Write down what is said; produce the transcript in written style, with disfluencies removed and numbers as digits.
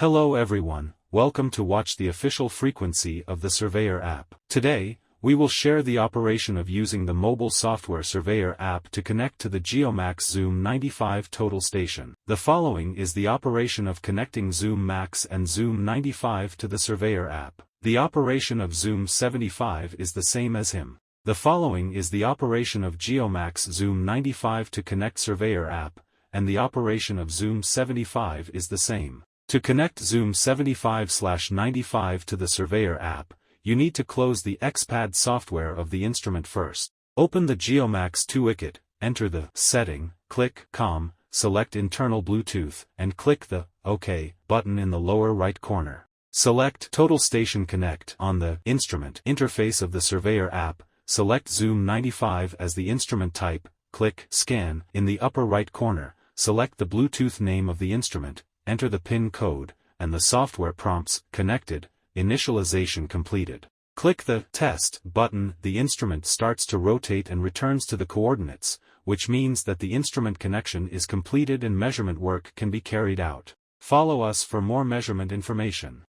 Hello everyone, welcome to watch the official frequency of the Surveyor app. Today, we will share the operation of using the mobile software Surveyor app to connect to the GeoMax Zoom 95 Total Station. The following is the operation of connecting Zoom Max and Zoom 95 to the Surveyor app. The operation of Zoom 75 is the same as him. The following is the operation of GeoMax Zoom 95 to connect Surveyor app, and the operation of Zoom 75 is the same. To connect Zoom 75/95 to the Surveyor app, you need to close the XPad software of the instrument first. Open the GeoMax toolkit, enter the setting, click COM, select internal Bluetooth, and click the OK button in the lower right corner. Select Total Station Connect on the instrument interface of the Surveyor app, select Zoom 95 as the instrument type, click Scan in the upper right corner, select the Bluetooth name of the instrument, enter the PIN code, and the software prompts, connected, initialization completed. Click the Test button, the instrument starts to rotate and returns to the coordinates, which means that the instrument connection is completed and measurement work can be carried out. Follow us for more measurement information.